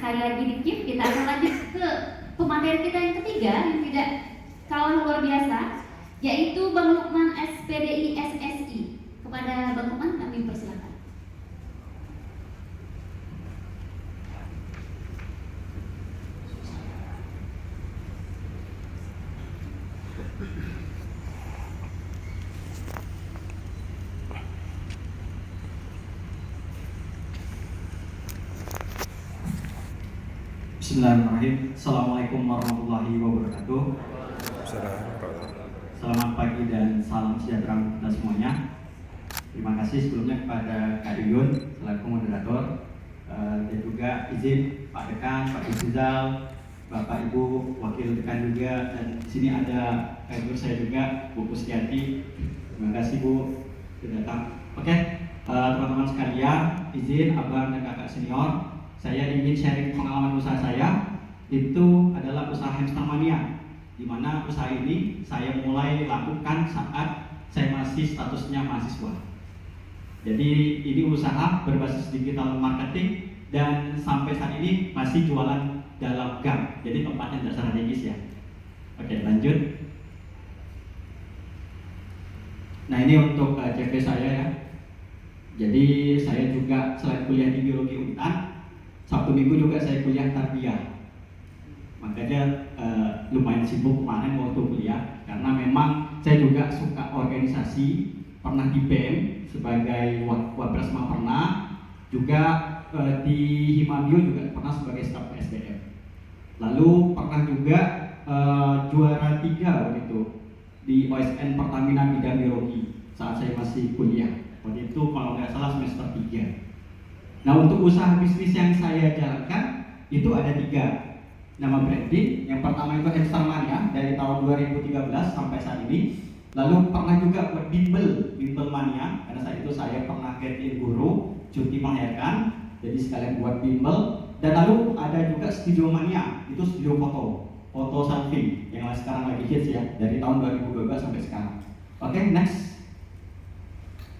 sekali lagi dikip, kita akan lanjut ke pemateri kita yang ketiga yang tidak kalah luar biasa, yaitu Bang Lukman SPDI SSI. Kepada Bang Lukman kami persilakan. Bismillahirrahmanirrahim. Assalamualaikum warahmatullahi wabarakatuh. Selamat pagi dan salam sejahtera untuk kita semuanya. Terima kasih sebelumnya kepada Kak Yuyun selaku moderator, dan juga izin Pak Dekan, Pak Rizal, Bapak Ibu, Wakil Dekan juga, dan di sini ada Kak Yuyun saya juga, Bu Pustiati. Terima kasih Bu sudah datang. Oke, teman-teman sekalian, izin abang dan kakak senior, saya ingin sharing pengalaman usaha saya. Itu adalah usaha hamster mania, di mana usaha ini saya mulai lakukan saat saya masih statusnya mahasiswa. Jadi ini usaha berbasis digital marketing dan sampai saat ini masih jualan dalam gang. Jadi tempatnya tidak strategis ya. Oke, lanjut. Nah, ini untuk CV saya ya. Jadi saya juga selain kuliah di biologi UNAN, Sabtu Minggu juga saya kuliah tarbiyah. Makanya lumayan sibuk kemarin waktu kuliah, karena memang saya juga suka organisasi, pernah di BEM sebagai Wabrasma pernah, juga di Himabio juga pernah sebagai staf SDM. Lalu pernah juga juara 3 waktu itu di OSN Pertamina bidang biologi saat saya masih kuliah. Waktu itu kalau nggak salah semester 3. Nah, untuk usaha bisnis yang saya jalankan itu ada 3 nama branding. Yang pertama itu Hamster Mania dari tahun 2013 sampai saat ini. Lalu pernah juga buat Bimbel Mania, karena saat itu saya pernah get-in guru cuti melahirkan, jadi sekalian buat Bimbel. Dan lalu ada juga Studio Mania, itu studio foto selfie yang sekarang lagi hits ya, dari tahun 2012 sampai sekarang. Oke, next.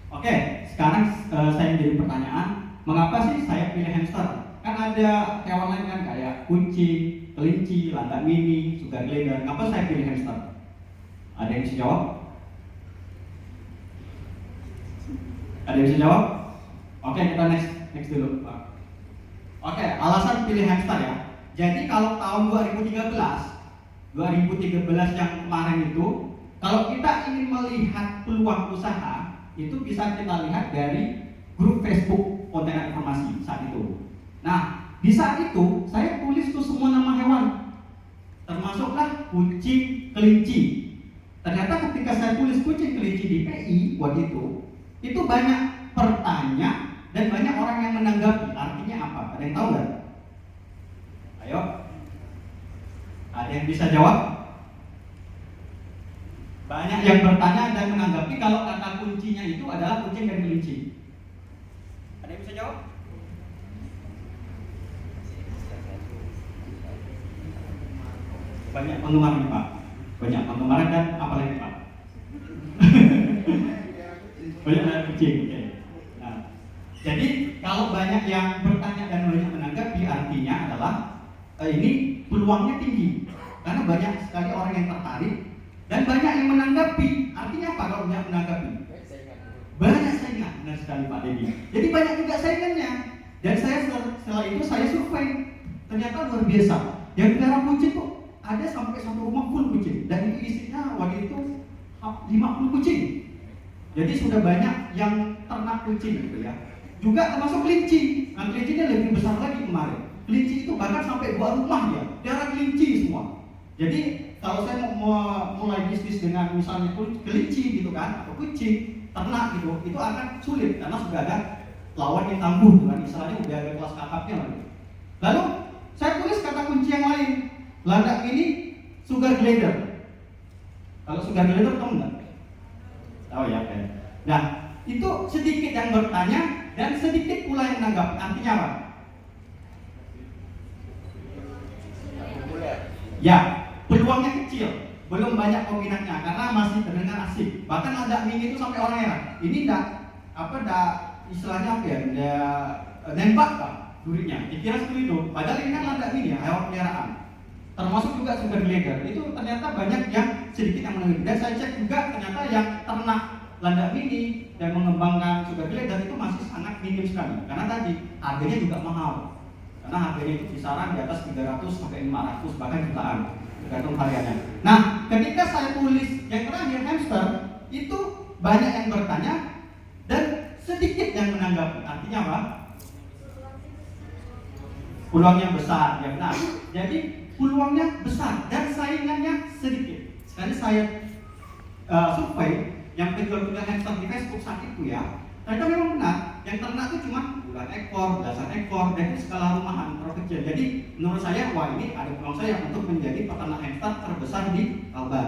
Oke, sekarang saya jadi pertanyaan, mengapa sih saya pilih hamster? Kan ada hewan lain kan kayak kucing, kelinci, landak mini, sugar glider. Kenapa saya pilih hamster? Ada yang bisa jawab? Ada yang bisa jawab? Oke, kita next dulu, Pak. Oke, alasan pilih hamster ya. Jadi kalau tahun 2013 yang kemarin itu, kalau kita ingin melihat peluang usaha, itu bisa kita lihat dari grup Facebook konten informasi saat itu. Nah, di saat itu saya tulis tuh semua nama hewan, termasuklah kucing, kelinci. Ternyata ketika saya tulis kucing, kelinci di PI waktu itu banyak pertanyaan dan banyak orang yang menanggapi. Artinya apa? Ada yang tahu nggak? Ayo, ada yang bisa jawab? Banyak yang bertanya dan menanggapi kalau kata kuncinya itu adalah kucing dan kelinci. Ada yang bisa jawab? Banyak penggemar nih Pak. Banyak penggemar dan apa lagi Pak? Banyak dari kucing. Okay. Nah, jadi kalau banyak yang bertanya dan banyak menanggapi, artinya adalah ini peluangnya tinggi karena banyak sekali orang yang tertarik dan banyak yang menanggapi. Artinya apa kalau banyak menanggapi? Banyak saingan, benar sekali Pak Dedi. Jadi banyak juga saingannya. Dan saya setelah itu saya survei, ternyata luar biasa. Yang pelihara kucing tuh ada sampai satu rumah full kucing, dan itu isinya waktu itu 50 kucing. Jadi sudah banyak yang ternak kucing gitu ya. Juga termasuk kelinci. Nah, kelincinya lebih besar lagi kemarin. Kelinci itu bahkan sampai 2 rumah ya, pelihara kelinci semua. Jadi kalau saya mau mulai bisnis dengan misalnya kelinci gitu kan, atau kucing, ternak gitu, itu akan sulit karena sudah ada lawan yang tangguh gitu kan, istilahnya udah ada kelas kakapnya lagi. Lalu saya tulis kata kunci yang lain. Landak ini sugar glider. Kalau sugar glider tahu nggak? Oh ya, oke. Nah, itu sedikit yang bertanya dan sedikit pula yang menanggapi. Artinya apa? Ya, peluangnya kecil, belum banyak peminatnya karena masih terdengar asik. Bahkan landak mini itu sampai orang heran. Ini istilahnya apa ya? Nembak Pak. durinya, dikira seperti itu. Padahal ini kan landak mini ya, hewan peliharaan. Termasuk juga sugar glider. Itu ternyata banyak yang sedikit yang meneliti. Dan saya cek juga ternyata yang ternak landak mini dan mengembangkan sugar glider itu masih sangat minim sekali. Karena tadi harganya juga mahal. Karena harganya itu kisaran di atas 300 sampai 500 bahkan jutaan, tergantung variannya. Nah, ketika saya tulis yang terakhir hamster, itu banyak yang bertanya dan sedikit yang menanggapi. Artinya apa? Peluangnya besar, ya benar. Jadi peluangnya besar dan saingannya sedikit. Sekali saya survei yang penjual-penjual hamster di Facebook saat itu ya, ternyata memang benar. Yang ternak itu cuma puluhan ekor, belasan ekor, dan itu skala rumahan terkecil. Jadi menurut saya, wah ini ada peluang saya untuk menjadi peternak hamster terbesar di Kalbar.